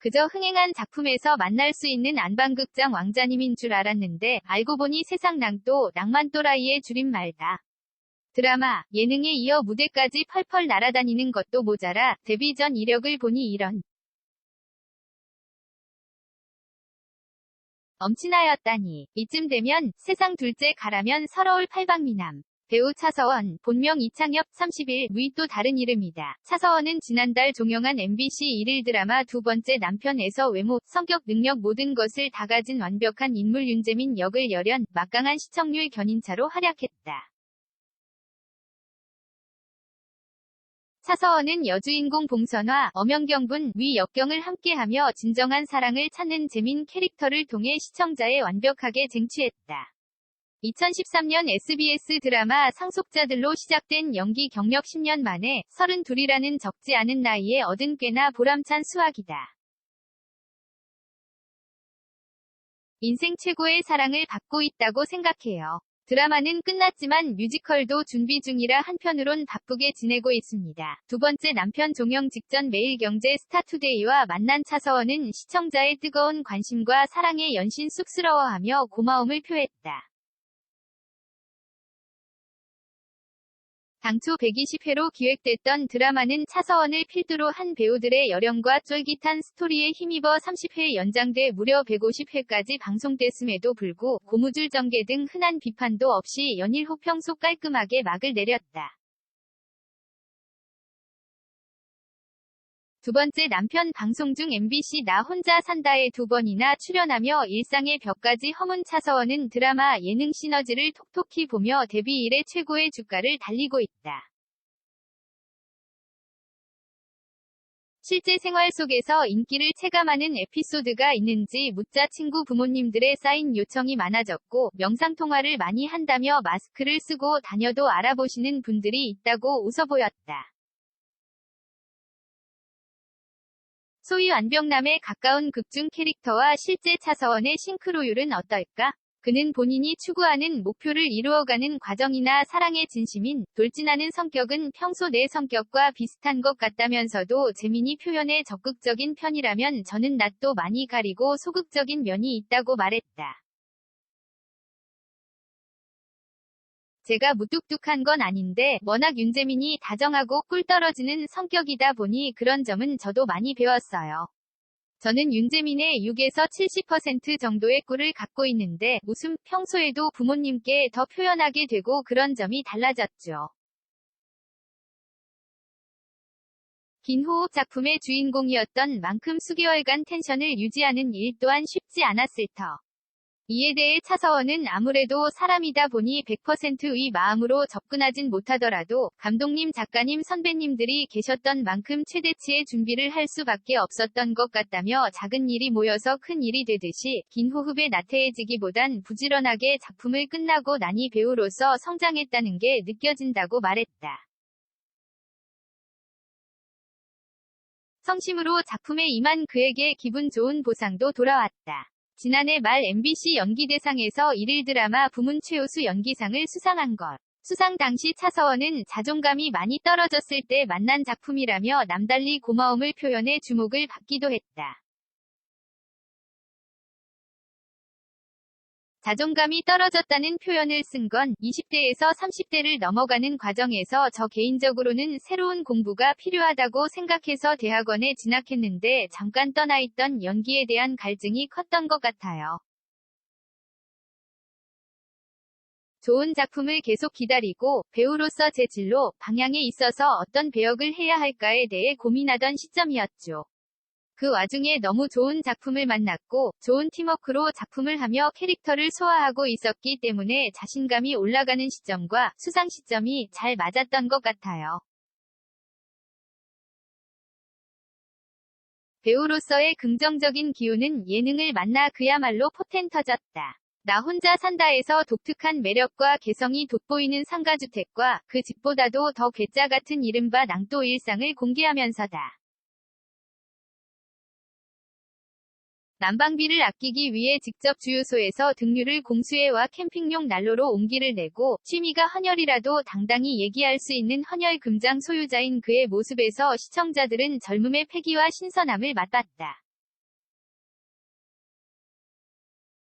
그저 흥행한 작품에서 만날 수 있는 안방극장 왕자님인 줄 알았는데 알고 보니 세상 낭또 낭만 또라이의 줄임말다. 드라마, 예능에 이어 무대까지 펄펄 날아다니는 것도 모자라 데뷔 전 이력을 보니 이런 엄친아였다니. 이쯤 되면 세상 둘째 가라면 서러울 팔방미남. 배우 차서원, 본명 이창엽, 30일, 무이 또 다른 이름이다. 차서원은 지난달 종영한 MBC 1일 드라마 두 번째 남편에서 외모, 성격, 능력 모든 것을 다 가진 완벽한 인물 윤재민 역을 열연, 막강한 시청률 견인차로 활약했다. 차서원은 여주인공 봉선화, 엄연경분, 위 역경을 함께하며 진정한 사랑을 찾는 재민 캐릭터를 통해 시청자에 완벽하게 쟁취했다. 2013년 SBS 드라마 상속자들로 시작된 연기 경력 10년 만에 32이라는 적지 않은 나이에 얻은 꽤나 보람찬 수확이다. 인생 최고의 사랑을 받고 있다고 생각해요. 드라마는 끝났지만 뮤지컬도 준비 중이라 한편으론 바쁘게 지내고 있습니다. 두 번째 남편 종영 직전 매일경제 스타투데이와 만난 차서원은 시청자의 뜨거운 관심과 사랑에 연신 쑥스러워하며 고마움을 표했다. 당초 120회로 기획됐던 드라마는 차서원을 필두로 한 배우들의 열연과 쫄깃한 스토리에 힘입어 30회 연장돼 무려 150회까지 방송됐음에도 불구 고무줄 전개 등 흔한 비판도 없이 연일 호평소 깔끔하게 막을 내렸다. 두 번째 남편 방송 중 MBC 나 혼자 산다에 2번이나 출연하며 일상의 벽까지 허문 차서원은 드라마 예능 시너지를 톡톡히 보며 데뷔 이래 최고의 주가를 달리고 있다. 실제 생활 속에서 인기를 체감하는 에피소드가 있는지 묻자 친구 부모님들의 사인 요청이 많아졌고 영상통화를 많이 한다며 마스크를 쓰고 다녀도 알아보시는 분들이 있다고 웃어 보였다. 소위 완벽남에 가까운 극중 캐릭터와 실제 차서원의 싱크로율은 어떨까? 그는 본인이 추구하는 목표를 이루어가는 과정이나 사랑의 진심인 돌진하는 성격은 평소 내 성격과 비슷한 것 같다면서도 재민이 표현에 적극적인 편이라면 저는 낯도 많이 가리고 소극적인 면이 있다고 말했다. 제가 무뚝뚝한 건 아닌데 워낙 윤재민이 다정하고 꿀 떨어지는 성격이다 보니 그런 점은 저도 많이 배웠어요. 저는 윤재민의 6에서 70% 정도의 꿀을 갖고 있는데 웃음, 평소에도 부모님께 더 표현하게 되고 그런 점이 달라졌죠. 긴 호흡 작품의 주인공이었던 만큼 수개월간 텐션을 유지하는 일 또한 쉽지 않았을 터. 이에 대해 차서원은 아무래도 사람이다 보니 100%의 마음으로 접근하진 못하더라도 감독님, 작가님, 선배님들이 계셨던 만큼 최대치의 준비를 할 수밖에 없었던 것 같다며 작은 일이 모여서 큰 일이 되듯이 긴 호흡에 나태해지기보단 부지런하게 작품을 끝나고 나니 배우로서 성장했다는 게 느껴진다고 말했다. 성심으로 작품에 임한 그에게 기분 좋은 보상도 돌아왔다. 지난해 말 MBC 연기대상에서 1일 드라마 부문 최우수 연기상을 수상한 것. 수상 당시 차서원은 자존감이 많이 떨어졌을 때 만난 작품이라며 남달리 고마움을 표현해 주목을 받기도 했다. 자존감이 떨어졌다는 표현을 쓴 건 20대에서 30대를 넘어가는 과정에서 저 개인적으로는 새로운 공부가 필요하다고 생각해서 대학원에 진학했는데 잠깐 떠나있던 연기에 대한 갈증이 컸던 것 같아요. 좋은 작품을 계속 기다리고 배우로서 제 진로, 방향에 있어서 어떤 배역을 해야 할까에 대해 고민하던 시점이었죠. 그 와중에 너무 좋은 작품을 만났고 좋은 팀워크로 작품을 하며 캐릭터를 소화하고 있었기 때문에 자신감이 올라가는 시점과 수상 시점이 잘 맞았던 것 같아요. 배우로서의 긍정적인 기운은 예능을 만나 그야말로 포텐 터졌다. 나 혼자 산다에서 독특한 매력과 개성이 돋보이는 상가주택과 그 집보다도 더 괴짜 같은 이른바 낭또 일상을 공개하면서다. 난방비를 아끼기 위해 직접 주유소에서 등유를 공수해와 캠핑용 난로로 온기를 내고 취미가 헌혈이라도 당당히 얘기할 수 있는 헌혈 금장 소유자인 그의 모습에서 시청자들은 젊음의 패기와 신선함을 맛봤다.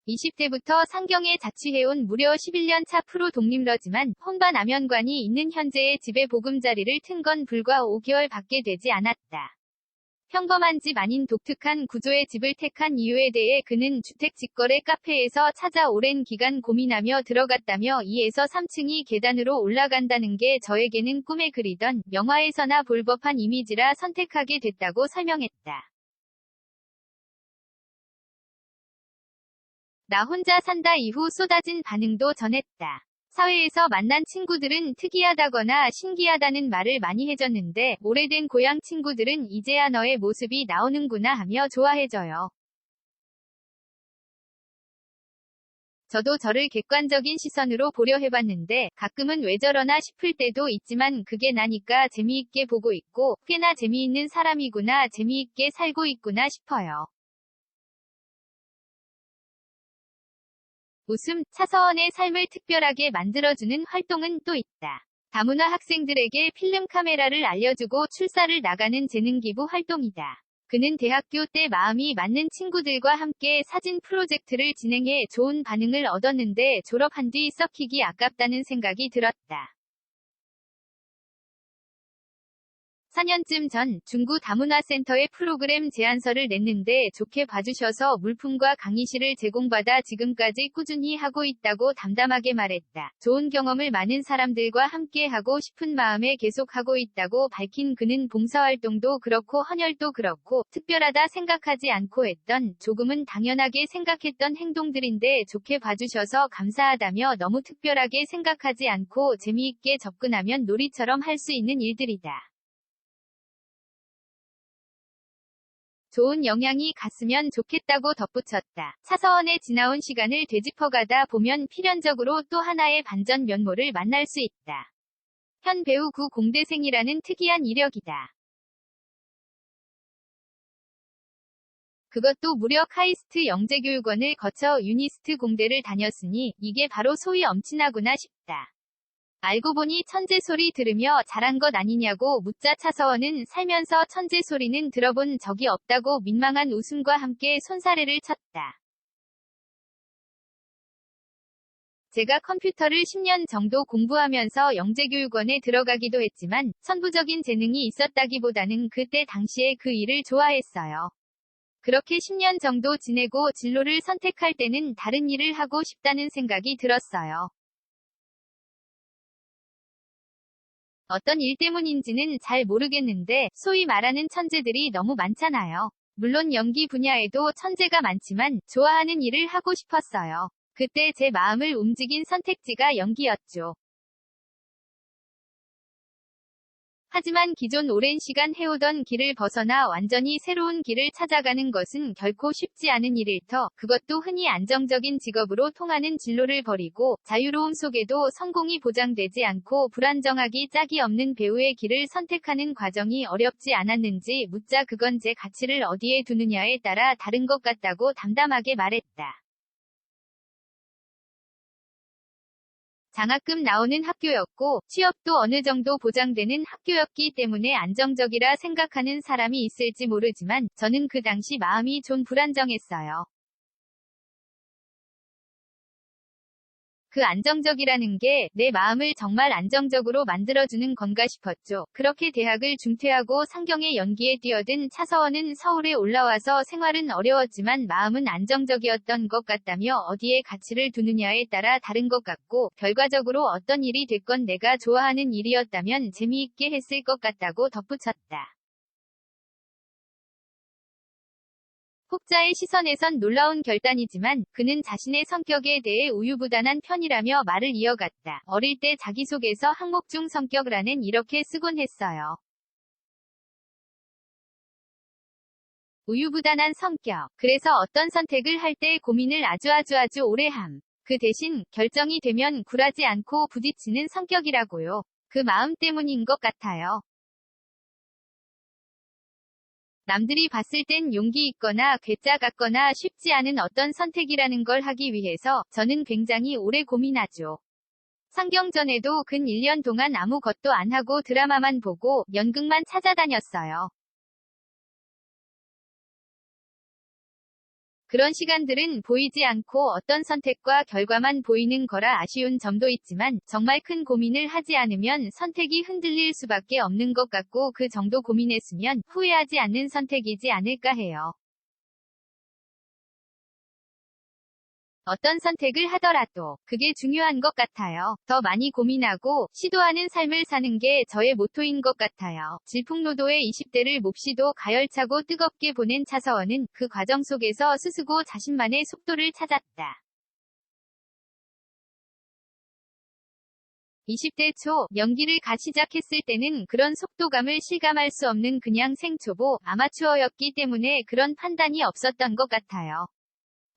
20대부터 상경에 자취해온 무려 11년 차 프로 독립러지만 혼바 남연관이 있는 현재의 집에 보금자리를 튼 건 불과 5개월 밖에 되지 않았다. 평범한 집 아닌 독특한 구조의 집을 택한 이유에 대해 그는 주택 직거래 카페에서 찾아 오랜 기간 고민하며 들어갔다며 2에서 3층이 계단으로 올라간다는 게 저에게는 꿈에 그리던 영화에서나 볼 법한 이미지라 선택하게 됐다고 설명했다. 나 혼자 산다 이후 쏟아진 반응도 전했다. 사회에서 만난 친구들은 특이하다거나 신기하다는 말을 많이 해줬는데 오래된 고향 친구들은 이제야 너의 모습이 나오는구나 하며 좋아해줘요. 저도 저를 객관적인 시선으로 보려 해봤는데 가끔은 왜 저러나 싶을 때도 있지만 그게 나니까 재미있게 보고 있고 꽤나 재미있는 사람이구나 재미있게 살고 있구나 싶어요. 웃음, 차서원의 삶을 특별하게 만들어주는 활동은 또 있다. 다문화 학생들에게 필름 카메라를 알려주고 출사를 나가는 재능기부 활동이다. 그는 대학교 때 마음이 맞는 친구들과 함께 사진 프로젝트를 진행해 좋은 반응을 얻었는데 졸업한 뒤 썩히기 아깝다는 생각이 들었다. 4년쯤 전 중구 다문화센터에 프로그램 제안서를 냈는데 좋게 봐주셔서 물품과 강의실을 제공받아 지금까지 꾸준히 하고 있다고 담담하게 말했다. 좋은 경험을 많은 사람들과 함께 하고 싶은 마음에 계속하고 있다고 밝힌 그는 봉사활동도 그렇고 헌혈도 그렇고 특별하다 생각하지 않고 했던 조금은 당연하게 생각했던 행동들인데 좋게 봐주셔서 감사하다며 너무 특별하게 생각하지 않고 재미있게 접근하면 놀이처럼 할 수 있는 일들이다. 좋은 영향이 갔으면 좋겠다고 덧붙였다. 차서원에 지나온 시간을 되짚어가다 보면 필연적으로 또 하나의 반전 면모를 만날 수 있다. 현 배우 구 공대생이라는 특이한 이력이다. 그것도 무려 카이스트 영재교육원을 거쳐 유니스트 공대를 다녔으니 이게 바로 소위 엄친아구나 싶다. 알고 보니 천재 소리 들으며 자란 것 아니냐고 묻자 차서원은 살면서 천재 소리는 들어본 적이 없다고 민망한 웃음과 함께 손사래를 쳤다. 제가 컴퓨터를 10년 정도 공부하면서 영재교육원에 들어가기도 했지만 천부적인 재능이 있었다기보다는 그때 당시에 그 일을 좋아했어요. 그렇게 10년 정도 지내고 진로를 선택할 때는 다른 일을 하고 싶다는 생각이 들었어요. 어떤 일 때문인지는 잘 모르겠는데 소위 말하는 천재들이 너무 많잖아요. 물론 연기 분야에도 천재가 많지만 좋아하는 일을 하고 싶었어요. 그때 제 마음을 움직인 선택지가 연기였죠. 하지만 기존 오랜 시간 해오던 길을 벗어나 완전히 새로운 길을 찾아가는 것은 결코 쉽지 않은 일일 터, 그것도 흔히 안정적인 직업으로 통하는 진로를 버리고 자유로움 속에도 성공이 보장되지 않고 불안정하기 짝이 없는 배우의 길을 선택하는 과정이 어렵지 않았는지 묻자 그건 제 가치를 어디에 두느냐에 따라 다른 것 같다고 담담하게 말했다. 장학금 나오는 학교였고 취업도 어느 정도 보장되는 학교였기 때문에 안정적이라 생각하는 사람이 있을지 모르지만 저는 그 당시 마음이 좀 불안정했어요. 그 안정적이라는 게 내 마음을 정말 안정적으로 만들어주는 건가 싶었죠. 그렇게 대학을 중퇴하고 상경의 연기에 뛰어든 차서원은 서울에 올라와서 생활은 어려웠지만 마음은 안정적이었던 것 같다며 어디에 가치를 두느냐에 따라 다른 것 같고 결과적으로 어떤 일이 됐건 내가 좋아하는 일이었다면 재미있게 했을 것 같다고 덧붙였다. 혹자의 시선에선 놀라운 결단이지만 그는 자신의 성격에 대해 우유부단한 편이라며 말을 이어갔다. 어릴 때 자기소개서 항목 중 성격란엔 이렇게 쓰곤 했어요. 우유부단한 성격. 그래서 어떤 선택을 할 때 고민을 아주 오래 함. 그 대신 결정이 되면 굴하지 않고 부딪히는 성격이라고요. 그 마음 때문인 것 같아요. 남들이 봤을 땐 용기 있거나 괴짜 같거나 쉽지 않은 어떤 선택이라는 걸 하기 위해서 저는 굉장히 오래 고민하죠. 상경 전에도 근 1년 동안 아무것도 안 하고 드라마만 보고 연극만 찾아다녔어요. 그런 시간들은 보이지 않고 어떤 선택과 결과만 보이는 거라 아쉬운 점도 있지만 정말 큰 고민을 하지 않으면 선택이 흔들릴 수밖에 없는 것 같고 그 정도 고민했으면 후회하지 않는 선택이지 않을까 해요. 어떤 선택을 하더라도 그게 중요한 것 같아요. 더 많이 고민하고 시도하는 삶을 사는 게 저의 모토인 것 같아요. 질풍노도의 20대를 몹시도 가열차고 뜨겁게 보낸 차서원은 그 과정 속에서 스스고 자신만의 속도를 찾았다. 20대 초 연기를 갓 시작했을 때는 그런 속도감을 실감할 수 없는 그냥 생초보 아마추어였기 때문에 그런 판단이 없었던 것 같아요.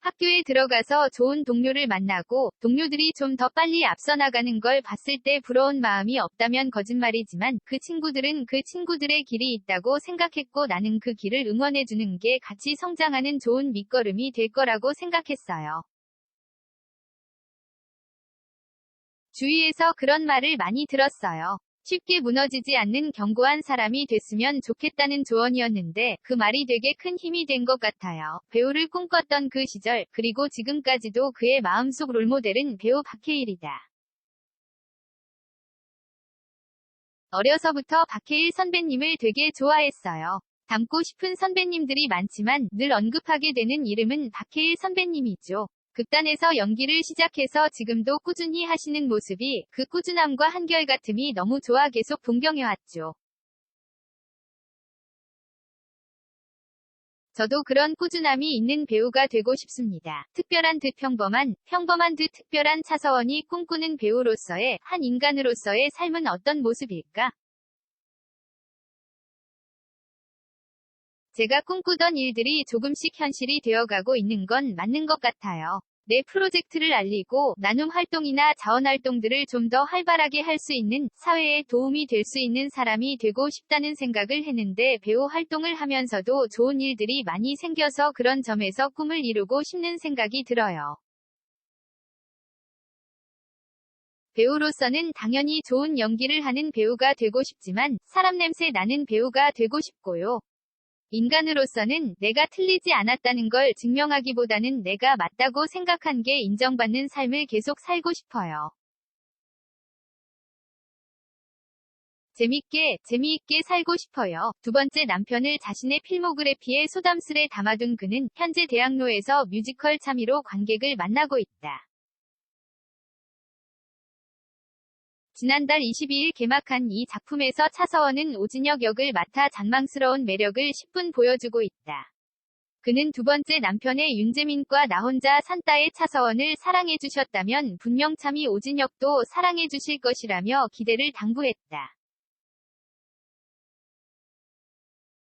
학교에 들어가서 좋은 동료를 만나고 동료들이 좀 더 빨리 앞서 나가는 걸 봤을 때 부러운 마음이 없다면 거짓말이지만 그 친구들은 그 친구들의 길이 있다고 생각했고 나는 그 길을 응원해주는 게 같이 성장하는 좋은 밑거름이 될 거라고 생각했어요. 주위에서 그런 말을 많이 들었어요. 쉽게 무너지지 않는 견고한 사람이 됐으면 좋겠다는 조언이었는데 그 말이 되게 큰 힘이 된 것 같아요. 배우를 꿈꿨던 그 시절 그리고 지금까지도 그의 마음속 롤모델은 배우 박해일이다. 어려서부터 박해일 선배님을 되게 좋아했어요. 닮고 싶은 선배님들이 많지만 늘 언급하게 되는 이름은 박해일 선배님이죠. 극단에서 연기를 시작해서 지금도 꾸준히 하시는 모습이 그 꾸준함과 한결같음이 너무 좋아 계속 동경해왔죠. 저도 그런 꾸준함이 있는 배우가 되고 싶습니다. 특별한 듯 평범한, 평범한 듯 특별한 차서원이 꿈꾸는 배우로서의 한 인간으로서의 삶은 어떤 모습일까? 제가 꿈꾸던 일들이 조금씩 현실이 되어가고 있는 건 맞는 것 같아요. 내 프로젝트를 알리고 나눔 활동이나 자원 활동들을 좀 더 활발하게 할 수 있는, 사회에 도움이 될 수 있는 사람이 되고 싶다는 생각을 했는데 배우 활동을 하면서도 좋은 일들이 많이 생겨서 그런 점에서 꿈을 이루고 싶는 생각이 들어요. 배우로서는 당연히 좋은 연기를 하는 배우가 되고 싶지만 사람 냄새 나는 배우가 되고 싶고요. 인간으로서는 내가 틀리지 않았다는 걸 증명하기보다는 내가 맞다고 생각한 게 인정받는 삶을 계속 살고 싶어요. 재미있게 살고 싶어요. 두 번째 남편을 자신의 필모그래피에 소담스레 담아둔 그는 현재 대학로에서 뮤지컬 참의로 관객을 만나고 있다. 지난달 22일 개막한 이 작품에서 차서원은 오진혁 역을 맡아 장망스러운 매력을 10분 보여주고 있다. 그는 두 번째 남편의 윤재민과 나 혼자 산다의 차서원을 사랑해주셨다면 분명 참의 오진혁도 사랑해주실 것이라며 기대를 당부했다.